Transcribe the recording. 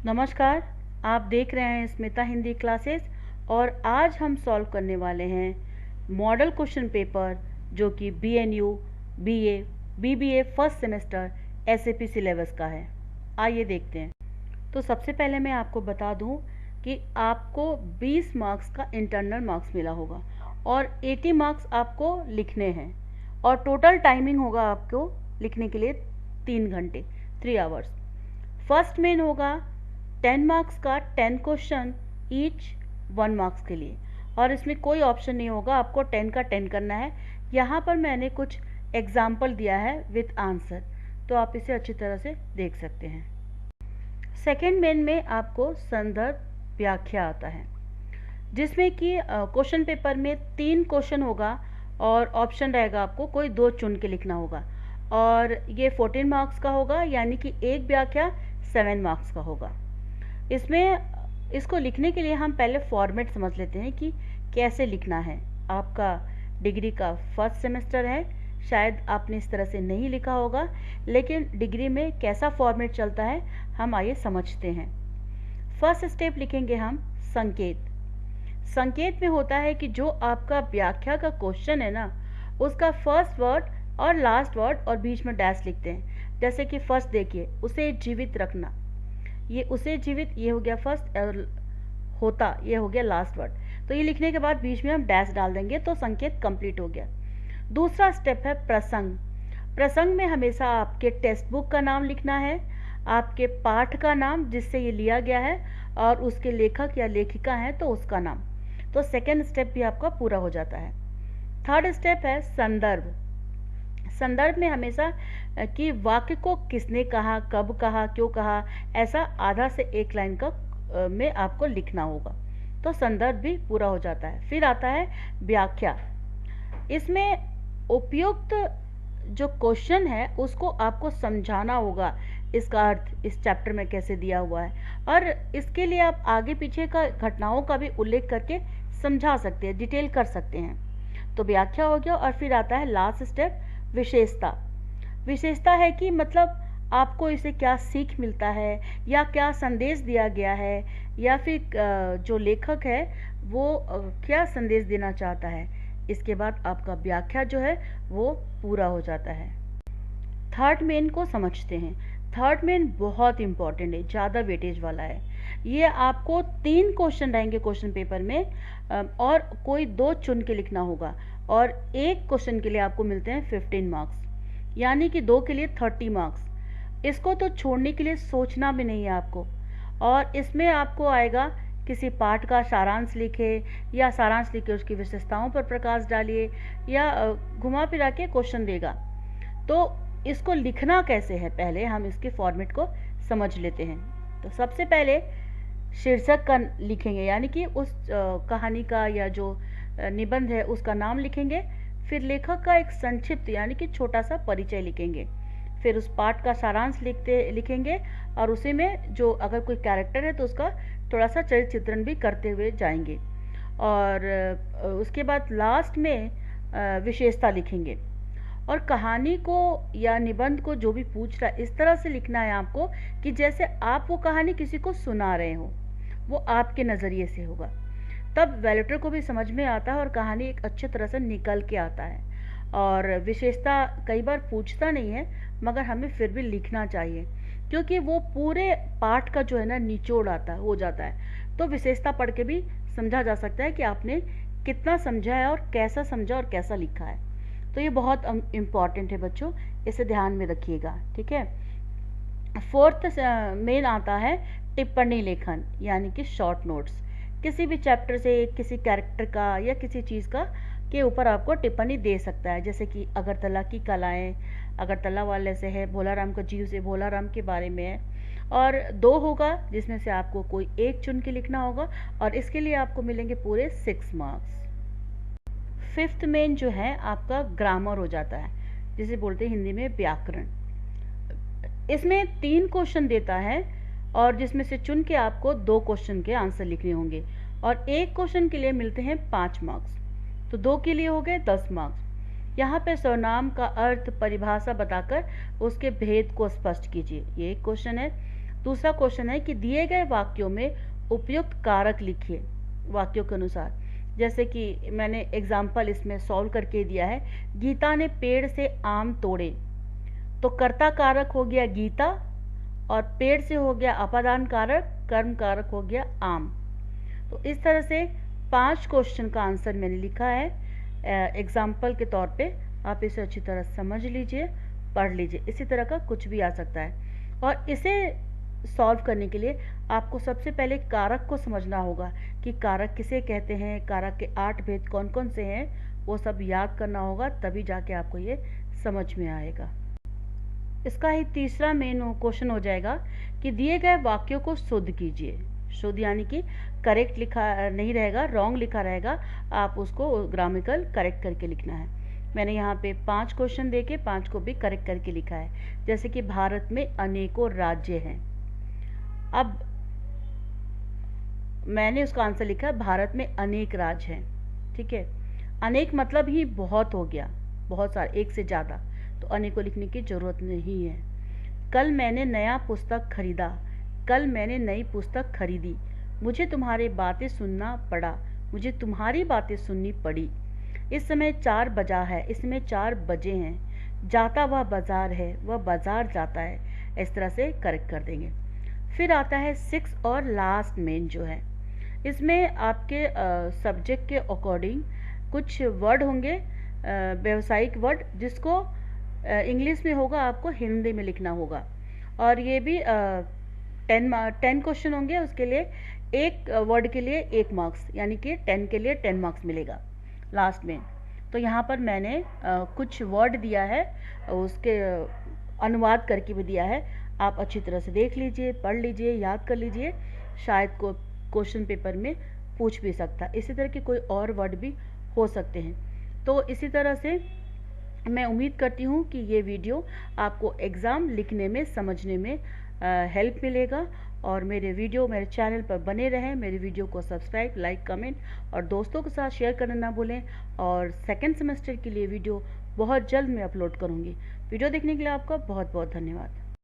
नमस्कार। आप देख रहे हैं स्मिता हिंदी क्लासेस और आज हम सॉल्व करने वाले हैं मॉडल क्वेश्चन पेपर जो कि BNU BA BBA first semester SAP syllabus का है। आइए देखते हैं। तो सबसे पहले मैं आपको बता दूं कि आपको 20 मार्क्स का इंटरनल मार्क्स मिला होगा और 80 मार्क्स आपको लिखने हैं और टोटल टाइमिंग होगा आपको लिखने के लिए 3 घंटे 3 आवर्स। फर्स्ट मेन होगा 10 मार्क्स का 10 क्वेश्चन ईच 1 मार्क्स के लिए और इसमें कोई ऑप्शन नहीं होगा, आपको 10 का 10 करना है। यहाँ पर मैंने कुछ एग्जाम्पल दिया है विथ आंसर, तो आप इसे अच्छी तरह से देख सकते हैं। सेकेंड मेन में आपको संदर्भ व्याख्या आता है जिसमें कि क्वेश्चन पेपर में 3 क्वेश्चन होगा और ऑप्शन रहेगा, आपको कोई 2 चुन के लिखना होगा और ये 14 मार्क्स का होगा, यानी कि एक व्याख्या 7 मार्क्स का होगा। इसको लिखने के लिए हम पहले फॉर्मेट समझ लेते हैं कि कैसे लिखना है। आपका डिग्री का फर्स्ट सेमेस्टर है, शायद आपने इस तरह से नहीं लिखा होगा, लेकिन डिग्री में कैसा फॉर्मेट चलता है हम आइए समझते हैं। फर्स्ट स्टेप लिखेंगे हम संकेत। संकेत में होता है कि जो आपका व्याख्या का क्वेश्चन है ना, उसका फर्स्ट वर्ड और लास्ट वर्ड और बीच में डैश लिखते हैं। जैसे कि फर्स्ट देखिए, उसे जीवित रखना, ये उसे जीवित, ये हो गया फर्स्ट, और होता ये हो गया लास्ट वर्ड। तो ये लिखने के बाद बीच में हम डैश डाल देंगे तो संकेत कंप्लीट हो गया। दूसरा स्टेप है प्रसंग। प्रसंग में हमेशा आपके टेक्स्ट बुक का नाम लिखना है, आपके पाठ का नाम जिससे ये लिया गया है और उसके लेखक या लेखिका हैं तो उसका नाम। तो सेकेंड स्टेप भी आपका पूरा हो जाता है। थर्ड स्टेप है संदर्भ। संदर्भ में हमेशा कि वाक्य को किसने कहा, कब कहा, क्यों कहा, ऐसा आधा से एक लाइन का में आपको लिखना होगा, तो संदर्भ भी पूरा हो जाता है। फिर आता है व्याख्या। इसमें उपयुक्त जो क्वेश्चन है उसको आपको समझाना होगा, इसका अर्थ इस चैप्टर में कैसे दिया हुआ है, और इसके लिए आप आगे पीछे का घटनाओं का भी उल्लेख करके समझा सकते हैं, डिटेल कर सकते हैं। तो व्याख्या हो गया। और फिर आता है लास्ट स्टेप विशेषता। विशेषता है कि मतलब आपको इसे क्या सीख मिलता है या क्या संदेश दिया गया है, या फिर जो लेखक है वो क्या संदेश देना चाहता है। इसके बाद आपका व्याख्या जो है वो पूरा हो जाता है। थर्ड मेन को समझते हैं। थर्ड मेन बहुत इंपॉर्टेंट है, ज़्यादा वेटेज वाला है। ये आपको 3 क्वेश्चन रहेंगे क्वेश्चन पेपर में और कोई 2 चुन के लिखना होगा और एक क्वेश्चन के लिए आपको मिलते हैं 15 मार्क्स, यानी कि 2 के लिए 30 मार्क्स। इसको तो छोड़ने के लिए सोचना भी नहीं है आपको। और इसमें आपको आएगा किसी पाठ का सारांश लिखे या सारांश लिखे उसकी विशेषताओं पर प्रकाश डालिए या घुमा फिरा के क्वेश्चन देगा। तो इसको लिखना कैसे है, पहले हम इसके फॉर्मेट को समझ लेते हैं। तो सबसे पहले शीर्षक का लिखेंगे, यानी कि उस कहानी का या जो निबंध है उसका नाम लिखेंगे। फिर लेखक का एक संक्षिप्त यानी कि छोटा सा परिचय लिखेंगे। फिर उस पाठ का सारांश लिखेंगे और उसी में जो अगर कोई कैरेक्टर है तो उसका थोड़ा सा चरित्र चित्रण भी करते हुए जाएंगे। और उसके बाद लास्ट में विशेषता लिखेंगे। और कहानी को या निबंध को जो भी पूछ रहा है इस तरह से लिखना है आपको कि जैसे आप वो कहानी किसी को सुना रहे हो, वो आपके नज़रिए से होगा। तब वेलेटर को भी समझ में आता है और कहानी एक अच्छी तरह से निकल के आता है। और विशेषता कई बार पूछता नहीं है, मगर हमें फिर भी लिखना चाहिए क्योंकि वो पूरे पाठ का जो है ना निचोड़ आता हो जाता है। तो विशेषता पढ़ के भी समझा जा सकता है कि आपने कितना समझा है और कैसा समझा और कैसा लिखा है। तो ये बहुत इम्पॉर्टेंट है बच्चों, इसे ध्यान में रखिएगा, ठीक है। फोर्थ मेन आता है टिप्पणी लेखन, यानी कि शॉर्ट नोट्स। किसी भी चैप्टर से किसी कैरेक्टर का या किसी चीज़ का के ऊपर आपको टिप्पणी दे सकता है। जैसे कि अगरतला की कलाएं, अगरतला वाले से है, भोलाराम का जीव से भोलाराम के बारे में है। और 2 होगा जिसमें से आपको कोई एक चुन के लिखना होगा और इसके लिए आपको मिलेंगे पूरे 6 मार्क्स। फिफ्थ मेन जो है आपका ग्रामर हो जाता है, जिसे बोलते हैं हिंदी में व्याकरण। इसमें 3 क्वेश्चन देता है और जिसमें से चुन के आपको 2 क्वेश्चन के आंसर लिखने होंगे और एक क्वेश्चन के लिए मिलते हैं 5 मार्क्स, तो 2 के लिए हो गए 10 मार्क्स। यहाँ पे सर्वनाम का अर्थ परिभाषा बताकर उसके भेद को स्पष्ट कीजिए, ये एक क्वेश्चन है। दूसरा क्वेश्चन है कि दिए गए वाक्यों में उपयुक्त कारक लिखिए वाक्यों के अनुसार। जैसे कि मैंने एग्जाम्पल इसमें सॉल्व करके दिया है, गीता ने पेड़ से आम तोड़े, तो कर्ता कारक हो गया गीता और पेड़ से हो गया अपादान कारक, कर्म कारक हो गया आम। तो इस तरह से 5 क्वेश्चन का आंसर मैंने लिखा है एग्जाम्पल के तौर पे। आप इसे अच्छी तरह समझ लीजिए, पढ़ लीजिए। इसी तरह का कुछ भी आ सकता है और इसे सॉल्व करने के लिए आपको सबसे पहले कारक को समझना होगा कि कारक किसे कहते हैं, कारक के 8 भेद कौन कौन से हैं, वो सब याद करना होगा, तभी जाके आपको ये समझ में आएगा। इसका ही तीसरा मेन क्वेश्चन हो जाएगा कि दिए गए वाक्यों को शुद्ध कीजिए। शुद्ध यानी कि करेक्ट लिखा नहीं रहेगा, रॉन्ग लिखा रहेगा, आप उसको ग्रामेटिकल करेक्ट करके लिखना है। मैंने यहाँ पे 5 क्वेश्चन देके 5 को भी करेक्ट करके लिखा है। जैसे कि भारत में अनेकों राज्य हैं। अब मैंने उसका आंसर लिखा है भारत में अनेक राज्य हैं। ठीक है, अनेक मतलब ही बहुत हो गया, बहुत सारे, एक से ज़्यादा, तो अनेक को लिखने की ज़रूरत नहीं है। कल मैंने नया पुस्तक खरीदा, कल मैंने नई पुस्तक खरीदी, मुझे तुम्हारी बातें सुनना पड़ा, मुझे तुम्हारी बातें सुननी पड़ी। इस समय 4 बजा है, इसमें 4 बजे हैं। जाता वह बाजार है, वह बाजार जाता है। इस तरह से करेक्ट कर देंगे। फिर आता है 6 और लास्ट मेन जो है, इसमें आपके सब्जेक्ट के अकॉर्डिंग कुछ वर्ड होंगे, व्यावसायिक वर्ड, जिसको इंग्लिश में होगा, आपको हिंदी में लिखना होगा। और ये भी 10 क्वेश्चन होंगे, उसके लिए एक वर्ड के लिए 1 मार्क्स, यानी कि 10 के लिए 10 मार्क्स मिलेगा लास्ट में। तो यहाँ पर मैंने कुछ वर्ड दिया है, उसके अनुवाद करके भी दिया है। आप अच्छी तरह से देख लीजिए, पढ़ लीजिए, याद कर लीजिए, शायद को क्वेश्चन पेपर में पूछ भी सकता है। इसी तरह के कोई और वर्ड भी हो सकते हैं। तो इसी तरह से मैं उम्मीद करती हूँ कि ये वीडियो आपको एग्ज़ाम लिखने में, समझने में हेल्प मिलेगा। और मेरे वीडियो मेरे चैनल पर बने रहें। मेरे वीडियो को सब्सक्राइब, लाइक, कमेंट और दोस्तों के साथ शेयर करना ना भूलें। और सेकेंड सेमेस्टर के लिए वीडियो बहुत जल्द मैं अपलोड करूँगी। वीडियो देखने के लिए आपका बहुत बहुत धन्यवाद।